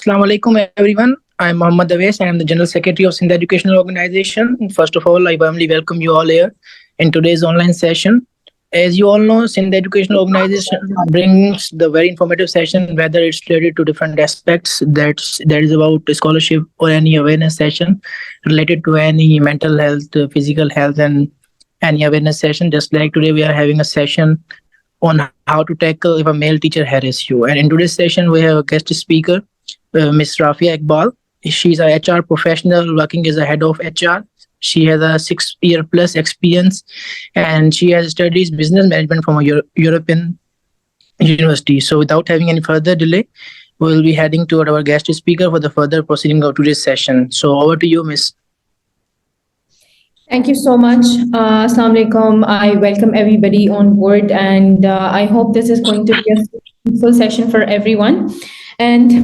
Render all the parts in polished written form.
Assalamu alaikum, everyone. I'm Mohammad Awais. I am the General Secretary of Sindh Educational Organization. First of all, I warmly welcome you all here in today's online session. As you all know, Sindh Educational Organization brings the very informative session, whether it's related to different aspects that is about scholarship or any awareness session related to any mental health, physical health, and any awareness session. Just like today, we are having a session on how to tackle if a male teacher harasses you. And in today's session, we have a guest speaker, Ms. Rafia Iqbal. She's a HR professional working as a head of HR. She has a 6-year plus experience, and she has studied business management from a European university. So without having any further delay, we will be heading toward our guest speaker for the further proceeding of today's session. So over to you, Ms. Thank you so much. Assalamu alaikum. I welcome everybody on board, and I hope this is going to be a fruitful session for everyone. And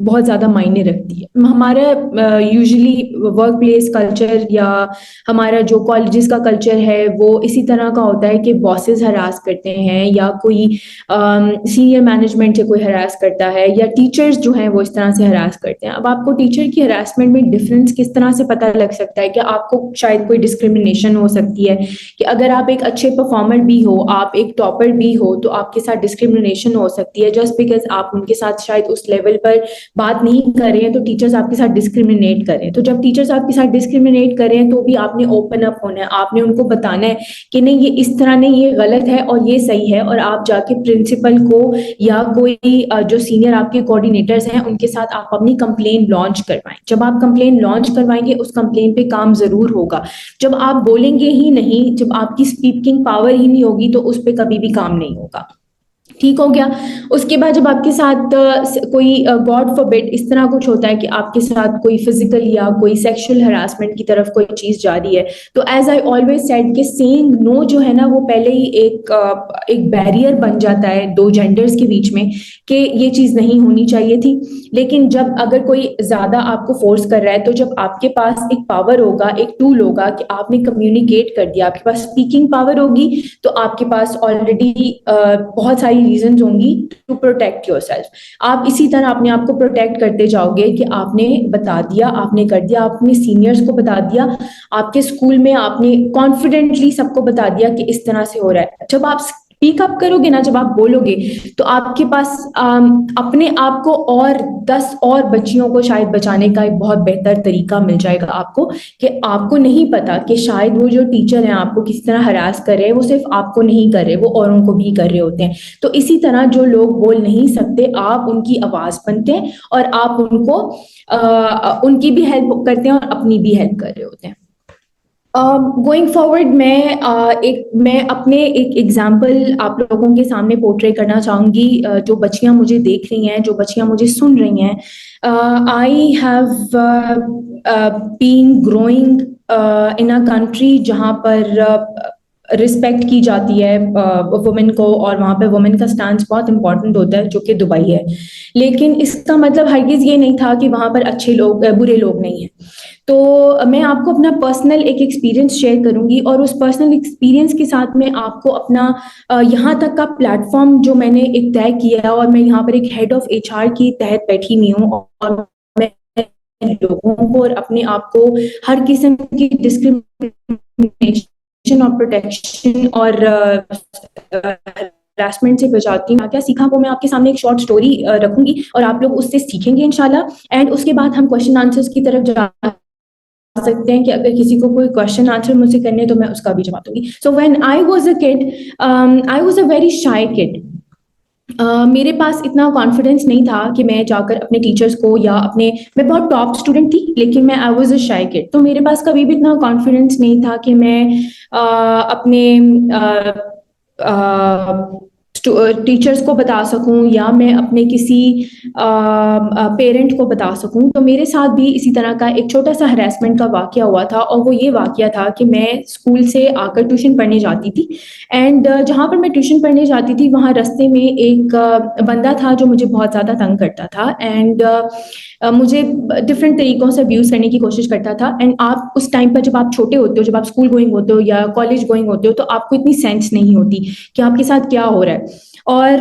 بہت زیادہ معنی رکھتی ہے. ہمارا usually work place culture یا ہمارا جو colleges کا کلچر ہے وہ اسی طرح کا ہوتا ہے کہ باسز ہراس کرتے ہیں یا کوئی سینئر مینجمنٹ سے کوئی ہراس کرتا ہے یا ٹیچرز جو ہیں وہ اس طرح سے ہراس کرتے ہیں. اب آپ کو ٹیچر کی ہراسمنٹ میں ڈفرینس کس طرح سے پتہ لگ سکتا ہے کہ آپ کو شاید کوئی ڈسکریمنیشن ہو سکتی ہے کہ اگر آپ ایک اچھے پرفارمر بھی ہو, آپ ایک ٹاپر بھی ہو, تو آپ کے ساتھ ڈسکریمنیشن ہو سکتی ہے جسٹ بیکاز آپ ان کے ساتھ شاید اس لیول پر بات نہیں کر رہے ہیں تو ٹیچرز آپ کے ساتھ ڈسکریمنیٹ کریں. تو جب ٹیچرز آپ کے ساتھ ڈسکریمنیٹ کریں تو بھی آپ نے اوپن اپ ہونا ہے, آپ نے ان کو بتانا ہے کہ نہیں یہ اس طرح نہیں, یہ غلط ہے اور یہ صحیح ہے, اور آپ جا کے پرنسپل کو یا کوئی جو سینئر آپ کے کوآرڈینیٹرز ہیں ان کے ساتھ آپ اپنی کمپلین لانچ کروائیں. جب آپ کمپلین لانچ کروائیں گے اس کمپلین پہ کام ضرور ہوگا. جب آپ بولیں گے ہی نہیں, جب آپ کی اسپیکنگ پاور ہی نہیں ہوگی تو اس پہ کبھی بھی کام نہیں ہوگا. ٹھیک ہو گیا. اس کے بعد جب آپ کے ساتھ کوئی گاڈ فوربڈ اس طرح کچھ ہوتا ہے کہ آپ کے ساتھ کوئی فزیکل یا کوئی سیکشل ہراسمنٹ کی طرف کوئی چیز جاری ہے, تو ایز آئی آلویز سیڈ کہ سینگ نو جو ہے نا وہ پہلے ہی ایک بیریئر بن جاتا ہے دو جینڈرز کے بیچ میں کہ یہ چیز نہیں ہونی چاہیے تھی. لیکن جب اگر کوئی زیادہ آپ کو فورس کر رہا ہے تو جب آپ کے پاس ایک پاور ہوگا, ایک ٹول ہوگا کہ آپ نے کمیونیکیٹ کر دیا, آپ کے پاس اسپیکنگ پاور ہوگی, تو آپ کے پاس آلریڈی بہت ساری ریزنز ہوں گی ٹو پروٹیکٹ یور سیلف. آپ اسی طرح اپنے آپ کو پروٹیکٹ کرتے جاؤ گے کہ آپ نے بتا دیا, آپ نے کر دیا, آپ نے سینئرز کو بتا دیا, آپ کے اسکول میں آپ نے کانفیڈنٹلی سب کو بتا دیا کہ اس طرح سے ہو رہا ہے. جب آپ اسپیک اپ کرو گے نا, جب آپ بولو گے تو آپ کے پاس اپنے آپ کو اور 10 اور بچیوں کو شاید بچانے کا ایک بہت بہتر طریقہ مل جائے گا آپ کو, کہ آپ کو نہیں پتا کہ شاید وہ جو ٹیچر ہیں آپ کو کس طرح ہراس کر رہے ہیں, وہ صرف آپ کو نہیں کر رہے, وہ اوروں کو بھی کر رہے ہوتے ہیں. تو اسی طرح جو لوگ بول نہیں سکتے آپ ان کی آواز بنتے ہیں اور آپ ان کو ان کی بھی ہیلپ کرتے ہیں اور اپنی بھی ہیلپ کر رہے ہوتے ہیں. گوئنگ فارورڈ میں اپنے ایک ایگزامپل آپ لوگوں کے سامنے پورٹرے کرنا چاہوں گی. جو بچیاں مجھے دیکھ رہی ہیں, جو بچیاں مجھے سن رہی ہیں, I have been growing in a country جہاں پر رسپیکٹ کی جاتی ہے وومن کو, اور وہاں پہ وومن کا سٹانس بہت امپورٹنٹ ہوتا ہے, جو کہ دبئی ہے. لیکن اس کا مطلب ہرگز یہ نہیں تھا کہ وہاں پر اچھے لوگ برے لوگ نہیں ہیں. تو میں آپ کو اپنا پرسنل ایک ایکسپیرینس شیئر کروں گی, اور اس پرسنل ایکسپیرینس کے ساتھ میں آپ کو اپنا یہاں تک کا پلیٹ فارم جو میں نے ایک طے کیا, اور میں یہاں پر ایک ہیڈ آف HR کی تحت بیٹھی ہوئی ہوں, اور میں لوگوں کو اور اپنے آپ کو ہر قسم کی ڈسکریمنیشن اور پروٹیکشن اور ہراسمنٹ سے بچاتی ہوں. کیا سیکھا وہ میں آپ کے سامنے ایک شارٹ سٹوری رکھوں گی اور آپ لوگ اس سے سیکھیں گے انشاءاللہ. اینڈ اس کے بعد ہم کوشچن آنسرز کی طرف جا سکتے ہیں کہ اگر کسی کو کوئی کوشچن آنسر مجھ سے کرنے تو میں اس کا بھی جواب دوں گی. So when I was a kid, I was a very shy kid. میرے پاس اتنا کانفیڈینس نہیں تھا کہ میں جا کر اپنے ٹیچرس کو یا میں بہت ٹاپ اسٹوڈنٹ تھی, لیکن میں آئی واز اے شائی کڈ. تو میرے پاس کبھی بھی اتنا کانفیڈینس نہیں تھا کہ میں اپنے ٹیچرس کو بتا سکوں یا میں اپنے کسی پیرنٹ کو بتا سکوں. تو میرے ساتھ بھی اسی طرح کا ایک چھوٹا سا ہراسمنٹ کا واقعہ ہوا تھا, اور وہ یہ واقعہ تھا کہ میں اسکول سے آ کر ٹیوشن پڑھنے جاتی تھی. اینڈ جہاں پر میں ٹیوشن پڑھنے جاتی تھی وہاں رستے میں ایک بندہ تھا جو مجھے بہت زیادہ تنگ کرتا تھا, اینڈ مجھے ڈفرینٹ طریقوں سے ابیوز کرنے کی کوشش کرتا تھا. اینڈ آپ اس ٹائم پر جب آپ چھوٹے ہوتے ہو, جب آپ اسکول گوئنگ ہوتے ہو یا کالج گوئنگ ہوتے ہو, تو آپ کو اتنی سینس نہیں ہوتی کہ آپ کے ساتھ کیا ہو رہا ہے. اور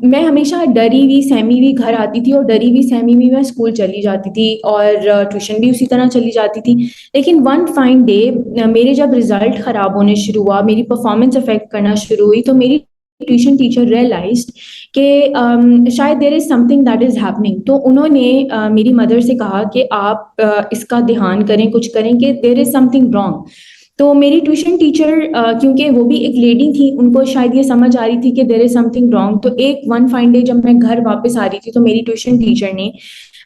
میں ہمیشہ ڈری ہوئی سہمی ہوئی گھر آتی تھی, اور ڈری ہوئی سہمی ہوئی میں اسکول چلی جاتی تھی, اور ٹیوشن بھی اسی طرح چلی جاتی تھی. لیکن ون فائن ڈے میرے جب رزلٹ خراب ہونے شروع ہوا, میری پرفارمنس افیکٹ کرنا شروع ہوئی, تو میری ٹیوشن ٹیچر ریئلائزڈ کہ شاید there is something that is happening. تو انہوں نے میری مدر سے کہا کہ آپ اس کا دھیان کریں, کچھ کریں, کہ دیر از سم تھنگ رانگ. تو میری ٹیوشن ٹیچر کیونکہ وہ بھی ایک لیڈی تھی, ان کو شاید یہ سمجھ آ رہی تھی کہ دیر از سم تھنگ رانگ. تو ایک ون فائن ڈے جب میں گھر واپس آ رہی تھی تو میری ٹیوشن ٹیچر نے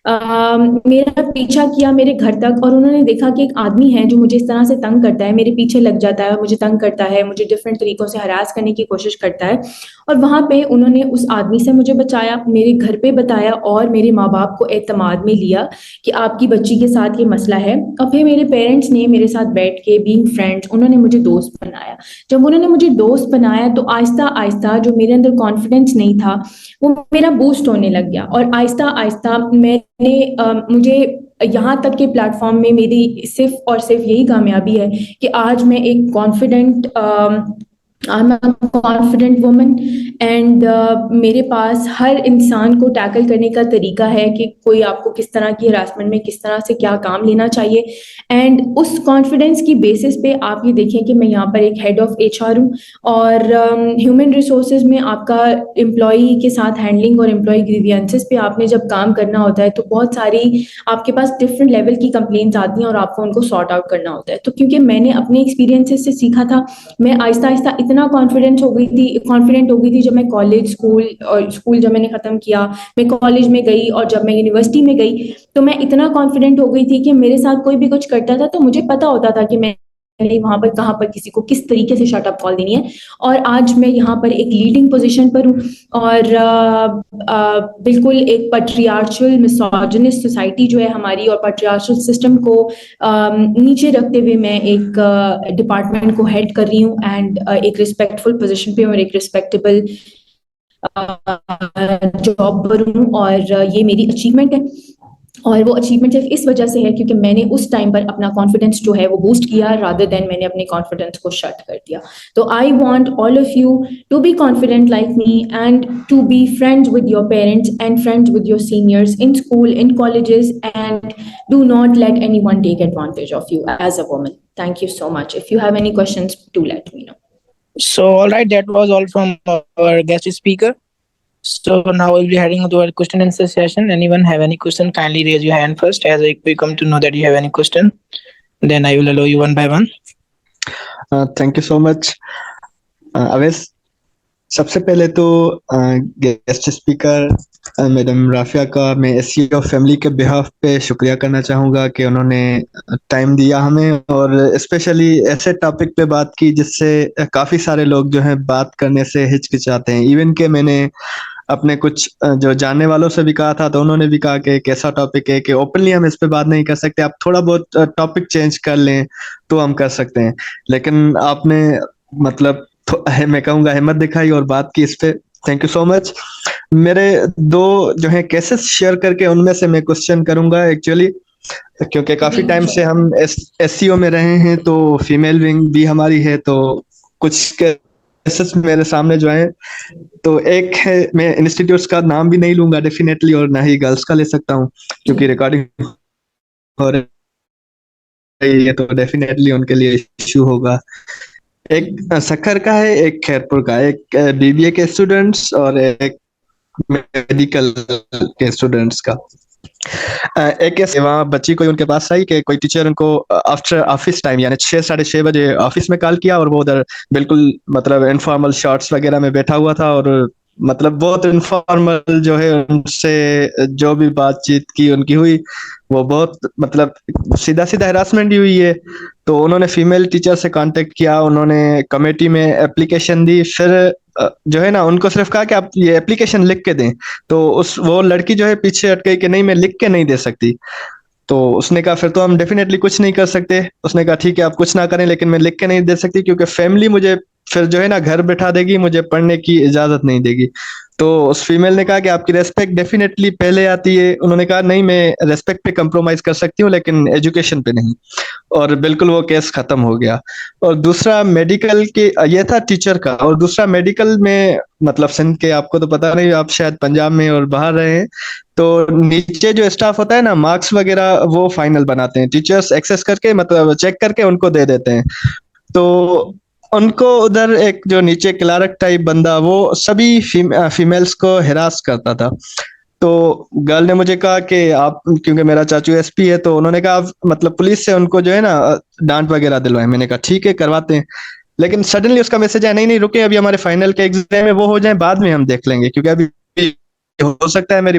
میرا پیچھا کیا میرے گھر تک، اور انہوں نے دیکھا کہ ایک آدمی ہے جو مجھے اس طرح سے تنگ کرتا ہے، میرے پیچھے لگ جاتا ہے، مجھے تنگ کرتا ہے، مجھے ڈفرینٹ طریقوں سے ہراس کرنے کی کوشش کرتا ہے. اور وہاں پہ انہوں نے اس آدمی سے مجھے بچایا، میرے گھر پہ بتایا، اور میرے ماں باپ کو اعتماد میں لیا کہ آپ کی بچی کے ساتھ یہ مسئلہ ہے. اور پھر میرے پیرنٹس نے میرے ساتھ بیٹھ کے بینگ فرینڈس انہوں نے مجھے دوست بنایا. جب انہوں نے مجھے دوست بنایا تو آہستہ آہستہ جو میرے اندر کانفیڈنس نہیں تھا وہ میرا بوسٹ ہونے لگ گیا. اور آہستہ آہستہ میں نے مجھے یہاں تک کہ پلیٹ فارم میں میری صرف اور صرف یہی کامیابی ہے کہ آج میں ایک کانفیڈنٹ وومن، اینڈ میرے پاس ہر انسان کو ٹیکل کرنے کا طریقہ ہے کہ کوئی آپ کو کس طرح کی ہراسمنٹ میں کس طرح سے کیا کام لینا چاہیے. اینڈ اس کانفیڈنس کی بیسس پہ آپ یہ دیکھیں کہ میں یہاں پر ایک ہیڈ آف HR ہوں، اور ہیومن ریسورسز میں آپ کا امپلائی کے ساتھ ہینڈلنگ اور امپلائی گریوینسز پہ آپ نے جب کام کرنا ہوتا ہے تو بہت ساری آپ کے پاس ڈفرینٹ لیول کی کمپلینٹس آتی ہیں اور آپ کو ان کو سارٹ آؤٹ کرنا ہوتا ہے. تو کیونکہ میں نے اپنے ایکسپیرینسز سے سیکھا تھا، میں آہستہ آہستہ اتنا کانفیڈنٹ ہو گئی تھی جب میں کالج اسکول جب میں نے ختم کیا، میں کالج میں گئی، اور جب میں یونیورسٹی میں گئی تو میں اتنا کانفیڈنٹ ہو گئی تھی کہ میرے ساتھ کوئی بھی کچھ کرتا تھا تو مجھے پتا ہوتا تھا کہ میں وہاں پر کہاں پر کسی کو کس طریقے سے شٹ اپ کال دینی ہے. اور آج میں یہاں پر ایک لیڈنگ پوزیشن پر ہوں، اور بالکل ایک پیٹریارچل مسوجنسٹ سوسائٹی جو ہے ہماری، اور پیٹریارچل سسٹم کو نیچے رکھتے ہوئے میں ایک ڈپارٹمنٹ کو ہیڈ کر رہی ہوں، اینڈ ایک ریسپیکٹفل پوزیشن پہ اور ایک ریسپیکٹیبل جاب پر ہوں. اور یہ میری اچیومنٹ ہے، اور وہ اچیومنٹ صرف اس وجہ سے ہے کیونکہ میں نے اس ٹائم پر اپنا کانفیڈنس جو ہے وہ بوسٹ کیا رادر دین میں نے اپنے کانفیڈنس کو شٹ کر دیا. تو I want all of you to be confident like me and to be friends with your parents and friends with your seniors in school in colleges, and do not let anyone take advantage of you as a woman. Thank you so much. If you have any questions, do let me know. So, all right, that was all from our guest speaker. So now we'll be heading to our question and answer session. Anyone have any question? Kindly raise your hand first, as we come to know that you have any question. Then I will allow you one by one. Thank you so much. Aves, سب سے پہلے تو guest speaker madam Rafia کا میں SEO family کے behalf پہ شکریہ کرنا چاہوں گا کہ انہوں نے ٹائم دیا ہمیں، اور اسپیشلی ایسے ٹاپک پہ بات کی جس سے کافی سارے لوگ جو ہیں بات کرنے سے ہچکچاتے ہیں. ایون کہ میں نے اپنے کچھ جو جاننے والوں سے بھی کہا تھا تو انہوں نے بھی کہا کہ ایک ایسا ٹاپک ہے کہ اوپنلی ہم اس پہ بات نہیں کر سکتے، آپ تھوڑا بہت ٹاپک چینج کر لیں تو ہم کر سکتے ہیں. لیکن آپ نے مطلب میں کہوں گا ہمت دکھائی اور بات کی اس پہ. تھینک یو سو مچ. میرے دو جو ہیں کیسز شیئر کر کے ان میں سے میں کوشچن کروں گا ایکچولی، کیونکہ کافی ٹائم سے ہم SEO میں رہے ہیں تو فیمیل ونگ بھی ہماری ہے، تو کچھ کیسز میرے سامنے جو ہیں. تو ایک ہے، میں انسٹیٹیوٹس کا نام بھی نہیں لوں گا ڈیفینیٹلی، اور نہ ہی گرلس کا لے سکتا ہوں کیونکہ ریکارڈنگ ہو رہی ہے تو ڈیفینیٹلی ان کے لیے ایشو ہوگا. ایک سکھر کا ہے، ایک خیرپور کا، ایک BBA کے اسٹوڈنٹس اور ایک میڈیکل کے اسٹوڈنٹس کا. ایک وہاں بچی کوئی ان کے پاس آئی کہ کوئی ٹیچر ان کو آفٹر آفس ٹائم یعنی 6-6:30 بجے آفس میں کال کیا، اور وہ ادھر بالکل مطلب انفارمل شارٹس وغیرہ میں بیٹھا ہوا تھا، اور مطلب بہت انفارمل جو ہے ان سے جو بھی بات چیت کی ان کی ہوئی وہ بہت مطلب سیدھا سیدھا ہراسمنٹ ہی ہوئی ہے. تو انہوں نے فیمیل ٹیچر سے کانٹیکٹ کیا، انہوں نے کمیٹی میں اپلیکیشن دی، پھر جو ہے نا ان کو صرف کہا کہ آپ یہ اپلیکیشن لکھ کے دیں. تو وہ لڑکی جو ہے پیچھے ہٹ گئی کہ نہیں میں لکھ کے نہیں دے سکتی. تو اس نے کہا پھر تو ہم ڈیفینیٹلی کچھ نہیں کر سکتے. اس نے کہا ٹھیک ہے آپ کچھ نہ کریں لیکن میں لکھ کے نہیں دے سکتی کیونکہ فیملی مجھے پھر جو ہے نا گھر بٹھا دے گی، مجھے پڑھنے کی اجازت نہیں دے گی. تو اس فیمیل نے کہا کہ آپ کی ریسپیکٹ ڈیفینیٹلی پہلے آتی ہے. انہوں نے کہا نہیں میں ریسپیکٹ پہ کمپرومائز کر سکتی ہوں لیکن ایجوکیشن پہ نہیں، اور بالکل وہ کیس ختم ہو گیا. اور دوسرا میڈیکل کے یہ تھا ٹیچر کا، اور دوسرا میڈیکل میں مطلب سندھ کے آپ کو تو پتا نہیں، آپ شاید پنجاب میں اور باہر رہے ہیں، تو نیچے جو اسٹاف ہوتا ہے نا مارکس وغیرہ وہ فائنل بناتے ہیں، ٹیچرز ایکسس کر کے مطلب چیک کر کے ان کو دے دیتے ہیں. تو ان کو ادھر ایک جو نیچے کلارک ٹائپ بندہ وہ سبھی فیمیلز کو ہراس کرتا تھا. تو گرل نے مجھے کہا کہ آپ کیونکہ میرا چاچو SP ہے تو انہوں نے کہا آپ مطلب پولیس سے ان کو جو ہے نا ڈانٹ وغیرہ دلوائیں. میں نے کہا ٹھیک ہے کرواتے ہیں، لیکن سڈنلی اس کا میسج آیا نہیں نہیں رکے ابھی ہمارے فائنل کے ایگزام ہے وہ ہو جائیں بعد میں ہم دیکھ لیں گے، کیونکہ ابھی ہو سکتا ہے میری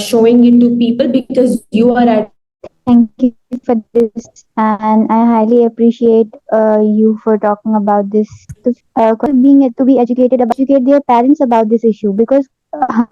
showing it to people because you are at. Thank you for this, and I highly appreciate you for talking about this. Being to be educated about educate their parents about this issue because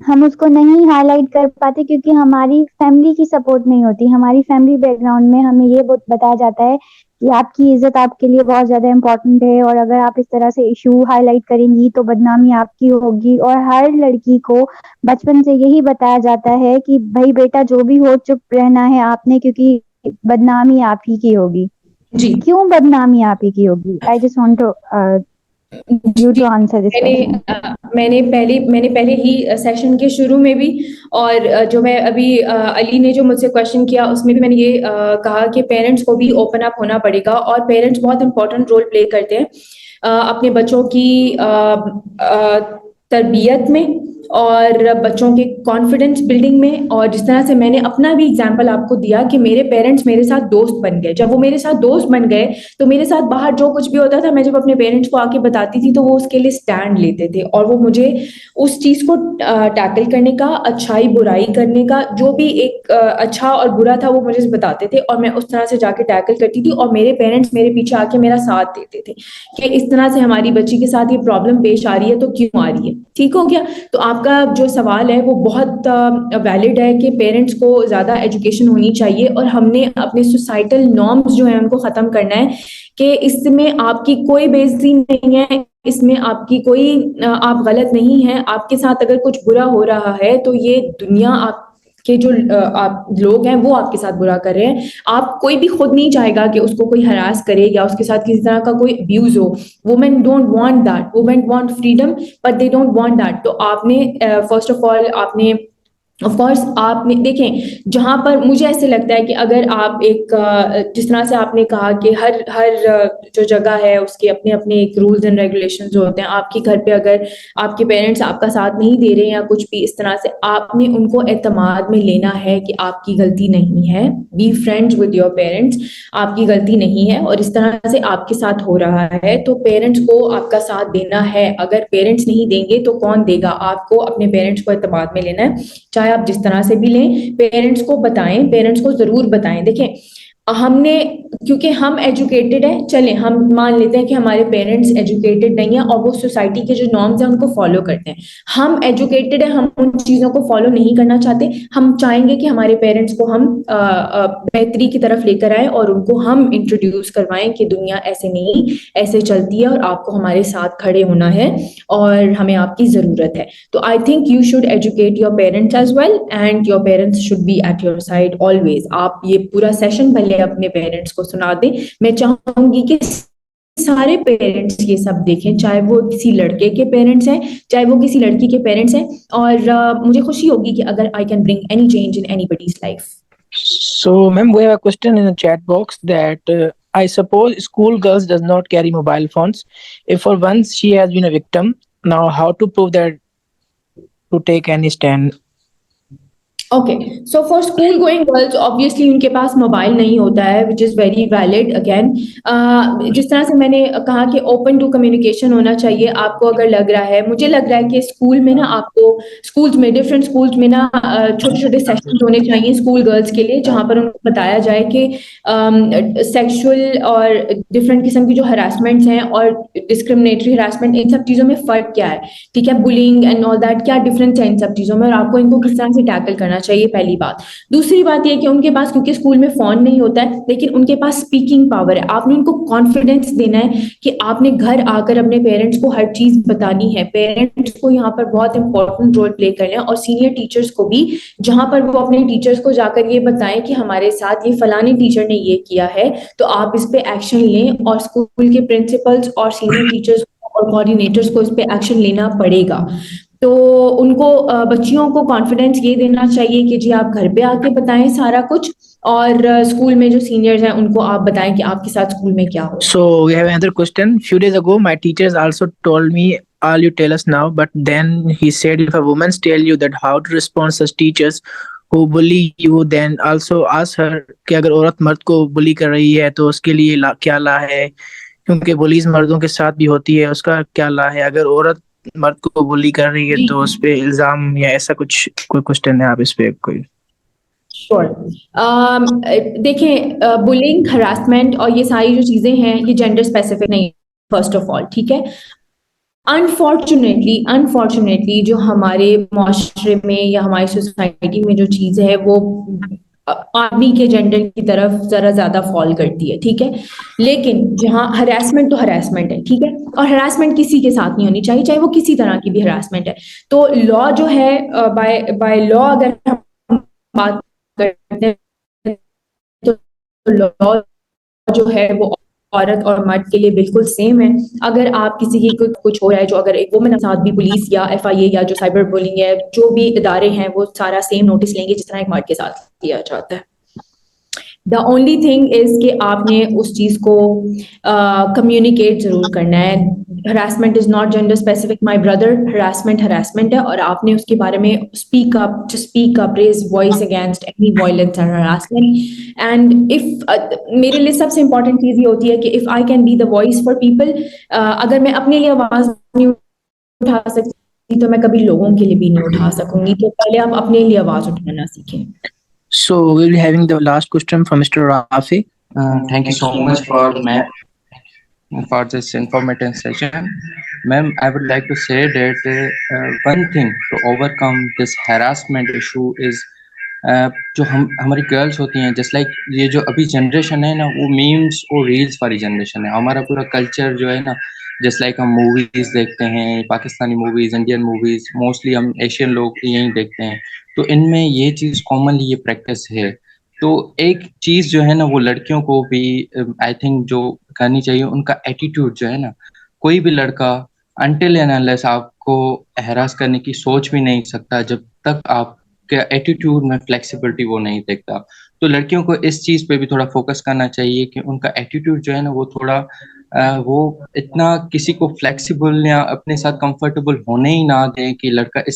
ہم اس کو نہیں high light کر پاتے کیونکہ ہماری family کی support نہیں ہوتی. ہماری فیملی بیک گراؤنڈ میں ہمیں یہ بتایا جاتا ہے کہ آپ کی عزت آپ کے لیے بہت زیادہ امپورٹنٹ ہے, اور اگر آپ اس طرح سے ایشو ہائی لائٹ کریں گی تو بدنامی آپ کی ہوگی. اور ہر لڑکی کو بچپن سے یہی بتایا جاتا ہے کہ بھائی بیٹا جو بھی ہو چپ رہنا ہے آپ نے, کیونکہ بدنامی آپ ہی کی ہوگی. جی کیوں بدنامی آپ ہی کی ہوگی؟ I just want to you جی ٹو آنسر دس کوسچن. میں نے پہلے ہی سیشن کے شروع میں بھی, اور جو میں ابھی علی نے جو مجھ سے کوشچن کیا اس میں بھی میں نے یہ کہا کہ پیرنٹس کو بھی اوپن اپ ہونا پڑے گا, اور پیرنٹس بہت امپورٹنٹ رول پلے کرتے ہیں اپنے بچوں کی تربیت میں اور بچوں کے کانفیڈنس بلڈنگ میں. اور جس طرح سے میں نے اپنا بھی اگزامپل آپ کو دیا کہ میرے پیرنٹس میرے ساتھ دوست بن گئے, جب وہ میرے ساتھ دوست بن گئے تو میرے ساتھ باہر جو کچھ بھی ہوتا تھا میں جب اپنے پیرنٹس کو آ کے بتاتی تھی تو وہ اس کے لیے اسٹینڈ لیتے تھے, اور وہ مجھے اس چیز کو ٹیکل کرنے کا, اچھائی برائی کرنے کا, جو بھی ایک اچھا اور برا تھا وہ مجھے بتاتے تھے, اور میں اس طرح سے جا کے ٹیکل کرتی تھی. اور میرے پیرنٹس میرے پیچھے آ کے میرا ساتھ دیتے تھے کہ اس طرح سے ہماری بچی کے ساتھ یہ پرابلم پیش آ رہی ہے تو کیوں آ رہی ہے. ٹھیک ہو گیا؟ تو آپ کا جو سوال ہے وہ بہت ویلڈ ہے کہ پیرنٹس کو زیادہ ایجوکیشن ہونی چاہیے, اور ہم نے اپنے سوسائٹل نارمز جو ہیں ان کو ختم کرنا ہے کہ اس میں آپ کی کوئی بےعزتی نہیں ہے, اس میں آپ کی کوئی آپ غلط نہیں ہیں. آپ کے ساتھ اگر کچھ برا ہو رہا ہے تو یہ دنیا آپ کے جو آپ لوگ ہیں وہ آپ کے ساتھ برا کر رہے ہیں. آپ کوئی بھی خود نہیں چاہے گا کہ اس کو کوئی ہراس کرے یا اس کے ساتھ کسی طرح کا کوئی ابیوز ہو. Women don't want that, women want freedom but they don't want that. تو آپ نے فرسٹ آف آل آپ نے آف کورس آپ نے دیکھیں جہاں پر مجھے ایسے لگتا ہے کہ اگر آپ ایک جس طرح سے آپ نے کہا کہ ہر جو جگہ ہے اس کے اپنے اپنے ایک رولز اینڈ ریگولیشنز جو ہوتے ہیں. آپ کے گھر پہ اگر آپ کے پیرنٹس آپ کا ساتھ نہیں دے رہے یا کچھ بھی اس طرح سے, آپ نے ان کو اعتماد میں لینا ہے کہ آپ کی غلطی نہیں ہے. Be friends with your parents, آپ کی غلطی نہیں ہے اور اس طرح سے آپ کے ساتھ ہو رہا ہے تو پیرنٹس کو آپ کا ساتھ دینا ہے. اگر پیرنٹس نہیں دیں گے تو کون دے گا؟ آپ کو اپنے پیرنٹس کو اعتماد میں لینا ہے, چاہے آپ جس طرح سے بھی لیں. پیرنٹس کو بتائیں, پیرنٹس کو ضرور بتائیں. دیکھیں ہم نے کیونکہ ہم ایجوکیٹڈ ہیں, چلیں ہم مان لیتے ہیں کہ ہمارے پیرنٹس ایجوکیٹڈ نہیں ہیں اور وہ سوسائٹی کے جو نارمز ہیں ان کو فالو کرتے ہیں. ہم ایجوکیٹڈ ہیں, ہم ان چیزوں کو فالو نہیں کرنا چاہتے. ہم چاہیں گے کہ ہمارے پیرنٹس کو ہم بہتری کی طرف لے کر آئیں اور ان کو ہم انٹروڈیوس کروائیں کہ دنیا ایسے نہیں, ایسے چلتی ہے اور آپ کو ہمارے ساتھ کھڑے ہونا ہے اور ہمیں آپ کی ضرورت ہے. تو I think you should educate your parents as well and your parents should be at your side always. آپ یہ پورا سیشن پہلے اپنے پیرنٹس کو سنا دیں. میں چاہوں گی کہ سارے پیرنٹس یہ سب دیکھیں, چاہے وہ کسی لڑکے کے پیرنٹس ہیں چاہے وہ کسی لڑکی کے پیرنٹس ہیں, اور مجھے خوشی ہوگی کہ اگر I can bring any change in any bodies life. So, ma'am, we have a question in the chat box that I suppose school girls does not carry mobile phones. If for once she has been a victim, now how to prove that to take any stand? Okay so for school going girls obviously ان کے پاس mobile نہیں ہوتا ہے which is very valid. Again جس طرح سے میں نے کہا کہ اوپن ٹو کمیونیکیشن ہونا چاہیے. آپ کو اگر لگ رہا ہے, مجھے لگ رہا ہے کہ اسکول میں نا آپ کو اسکولس میں ڈفرینٹ اسکولس میں نا چھوٹے چھوٹے سیشنز ہونے چاہیے اسکول گرلس کے لیے, جہاں پر ان کو بتایا جائے کہ سیکشل اور ڈفرینٹ قسم کی جو ہراسمنٹس ہیں اور ڈسکرمنیٹری ہراسمنٹ ان سب چیزوں میں فرق کیا ہے. ٹھیک ہے, بلنگ اینڈ آل دیٹ کیا ڈفرینس ہے ان سب چیزوں میں, اور آپ کو ان کو کس طرح سے ٹیکل کرنا چاہیے, پہلی بات. دوسری بات یہ کہ ان کے پاس کیونکہ اسکول میں فون نہیں ہوتا ہے لیکن ان کے پاس اسپیکنگ پاور ہے. آپ نے ان کو کانفیڈینس دینا ہے کہ آپ نے گھر آ کر اپنے پیرنٹس کو ہر چیز بتانی ہے. پیرنٹس کو یہاں پر بہت امپورٹنٹ رول پلے کرنا ہے, اور سینئر ٹیچرس کو بھی, جہاں پر وہ اپنے ٹیچرس کو جا کر یہ بتائیں کہ ہمارے ساتھ یہ فلانے ٹیچر نے یہ کیا ہے تو آپ اس پہ ایکشن لیں, اور اسکول کے پرنسپلس اور سینئر ٹیچرس اور کوآرڈینیٹرس کو اس پہ ایکشن لینا پڑے گا. تو ان کو بچیوں کو کانفیڈینس یہ دینا چاہیے کہ جی آپ گھر پہ آ کے بتائیں سارا کچھ, اور اسکول میں جو سینئرز ہیں ان کو آپ بتائیں کہ آپ کے ساتھ اسکول میں کیا ہو. So we have another question. Few days ago, my teachers also told me, all you tell us now. But then he said, if a woman tell you that how to respond such teachers who bully you, then also ask her کہ اگر عورت مرد کو bully کر رہی ہے تو اس کے لیے کیا لا ہے, کیونکہ بولیز مردوں کے ساتھ بھی ہوتی ہے, اس کا کیا لا ہے. اگر عورت مرد کو bully کر رہی ہے تو اس پہ الزام یا ایسا کچھ کوئی کوشچن ہے آپ اس پہ کوئی؟ شور دیکھیں بلنگ, ہراسمنٹ اور یہ ساری جو چیزیں ہیں یہ جینڈر اسپیسیفک نہیں, فرسٹ آف آل. ٹھیک ہے, انفارچونیٹلی جو ہمارے معاشرے میں یا ہماری سوسائٹی میں جو چیز ہے وہ آدمی کے جینڈر کی طرف ذرا زیادہ فال کرتی ہے, ٹھیک ہے. لیکن جہاں ہراسمنٹ تو ہراسمنٹ ہے, ٹھیک ہے, اور ہراسمنٹ کسی کے ساتھ نہیں ہونی چاہیے, چاہے وہ کسی طرح کی بھی ہراسمنٹ ہے. تو لا جو ہے بائی لا اگر ہم بات کرتے ہیں تو لا جو ہے وہ عورت اور مرد کے لیے بالکل سیم ہے. اگر آپ کسی کی کچھ ہو رہا ہے, جو اگر ایک وومن کے ساتھ بھی پولیس یا FIA یا جو سائبر بولنگ ہے, جو بھی ادارے ہیں وہ سارا سیم نوٹس لیں گے جس طرح ایک مرد کے ساتھ کیا جاتا ہے. دا اونلی تھنگ از کہ آپ نے اس چیز کو کمیونیکیٹ ضرور کرنا ہے. Harassment is not gender specific my brother, harassment ہے, اور آپ نے اس کے بارے میں speak up raise voice against any violence and harassment. And میرے لیے سب سے امپورٹنٹ چیز یہ ہوتی ہے کہ if I can be the voice for people, اگر میں اپنے لیے آواز نہیں اٹھا سکتی تو میں کبھی لوگوں کے لیے بھی نہیں اٹھا سکوں گی. تو پہلے آپ اپنے لیے آواز اٹھانا سیکھیں. So we'll be having the last question from Mr. Rafi. Thank you so much for this informative session. Ma'am, I would like to say that one thing to overcome this harassment issue is جو ہماری girls ہوتی ہیں, just like یہ جو ابھی generation ہے نا, وہ میمس اور ریلس والی جنریشن ہے. ہمارا پورا کلچر جو ہے نا, جسٹ لائک ہم موویز دیکھتے ہیں, Pakistani movies, Indian movies, mostly ہم ایشین لوگ یہی دیکھتے ہیں. تو ان میں یہ چیز کامنلی یہ پریکٹس ہے. تو ایک چیز جو ہے نا وہ لڑکیوں کو بھی آئی تھنک جو کرنی چاہیے, ان کا ایٹیٹیوڈ جو ہے نا, کوئی بھی لڑکا انٹل اینڈ انلیس آپ کو ہراس کرنے کی سوچ بھی نہیں سکتا جب تک آپ کے ایٹیٹیوڈ میں فلیکسیبلٹی وہ نہیں دیکھتا. تو لڑکیوں کو اس چیز پہ بھی تھوڑا فوکس کرنا چاہیے کہ ان کا ایٹیٹیوڈ جو ہے نا وہ تھوڑا وہ اتنا کسی کو فلیکسیبل یا اپنے ساتھ کمفرٹیبل ہونے ہی نہ دیں کہ لڑکا اس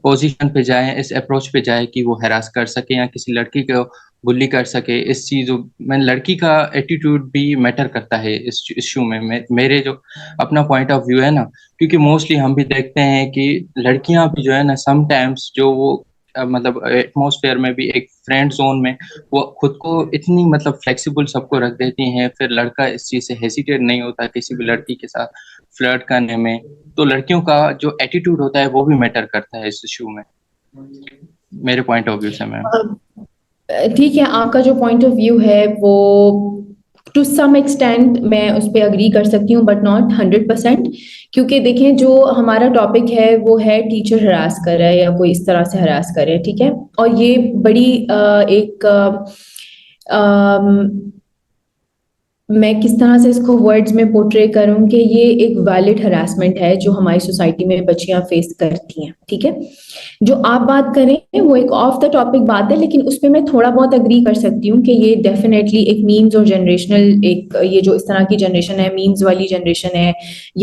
پوزیشن پہ جائے, اس اپروچ پہ جائے کہ وہ ہراس کر سکے یا کسی لڑکی کو بلی کر سکے. اس چیز میں لڑکی کا ایٹیٹیوڈ بھی میٹر کرتا ہے اس ایشو میں. میرے جو اپنا پوائنٹ آف ویو ہے نا, کیونکہ موسٹلی ہم بھی دیکھتے ہیں کہ لڑکیاں بھی جو ہے نا سم ٹائمس جو وہ مطلب ایٹماسفیئر میں بھی ایک فرینڈ زون میں وہ خود کو اتنی مطلب فلیکسیبل سب کو رکھ دیتی ہیں, پھر لڑکا اس چیز سے ہیسیٹیٹ نہیں ہوتا کسی بھی لڑکی کے ساتھ فلرٹ کرنے میں. تو لڑکیوں کا جو ایٹیٹیوڈ ہوتا ہے وہ بھی میٹر کرتا ہے اس ایشو میں, میرے پوائنٹ آف ویو سے. میم ٹھیک ہے, آپ کا جو پوائنٹ آف ویو ہے وہ ٹو سم ایکسٹینٹ میں اس پہ اگری کر سکتی ہوں, بٹ ناٹ 100%. کیونکہ دیکھیں جو ہمارا ٹاپک ہے وہ ہے ٹیچر ہراس کر رہا ہے یا کوئی اس طرح سے ہراس کر رہا ہے, ٹھیک ہے. اور یہ بڑی ایک میں کس طرح سے اس کو ورڈز میں پورٹرے کروں کہ یہ ایک ویلڈ ہراسمنٹ ہے جو ہماری سوسائٹی میں بچیاں فیس کرتی ہیں, ٹھیک ہے. جو آپ بات کریں وہ ایک آف دا ٹاپک بات ہے, لیکن اس پہ میں تھوڑا بہت اگری کر سکتی ہوں کہ یہ ڈیفینیٹلی ایک میمز اور جنریشنل ایک یہ جو اس طرح کی جنریشن ہے, میمز والی جنریشن ہے,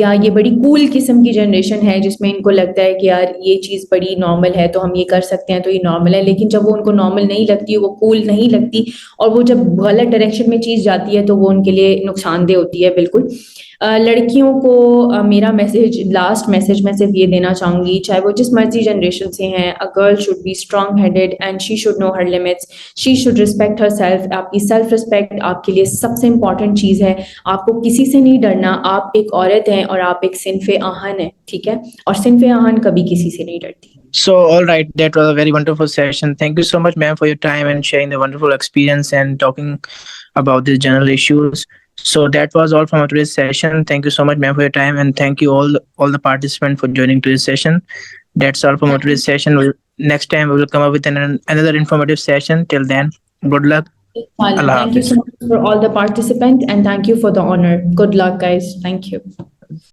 یا یہ بڑی کول قسم کی جنریشن ہے جس میں ان کو لگتا ہے کہ یار یہ چیز بڑی نارمل ہے تو ہم یہ کر سکتے ہیں تو یہ نارمل ہے. لیکن جب وہ ان کو نارمل نہیں لگتی, وہ کول نہیں لگتی, اور وہ جب غلط ڈائریکشن میں چیز جاتی ہے تو وہ ان کے لیے نقصان دہ ہوتی ہے. بالکل لڑکیوں کو میرا میسج, لاسٹ میسج میں صرف یہ دینا چاہوں گی, چاہے وہ جس مرضی جنریشن سے ہیں, a girl should be strong headed and she should know her limits, she should respect herself. آپ کی سیلف رسپیکٹ آپ کے لیے سب سے امپورٹنٹ چیز ہے. آپ کو کسی سے نہیں ڈرنا, آپ ایک عورت ہیں اور آپ ایک صنف آہن ہیں, ٹھیک ہے, اور صنف آہن کبھی کسی سے نہیں ڈرتی. So, all right, that was a very wonderful session. Thank you so much, ma'am, for your time and sharing the wonderful experience and talking about these general issues. So that was all from today's session. Thank you so much, ma'am, for your time, and thank you all the participants for joining today's session. That's all from today's session. Next time we will come up with another informative session. Till then, good luck. Allah Thank you Hafiz. so much for all the participants and thank you for the honor. Good luck, guys. Thank you.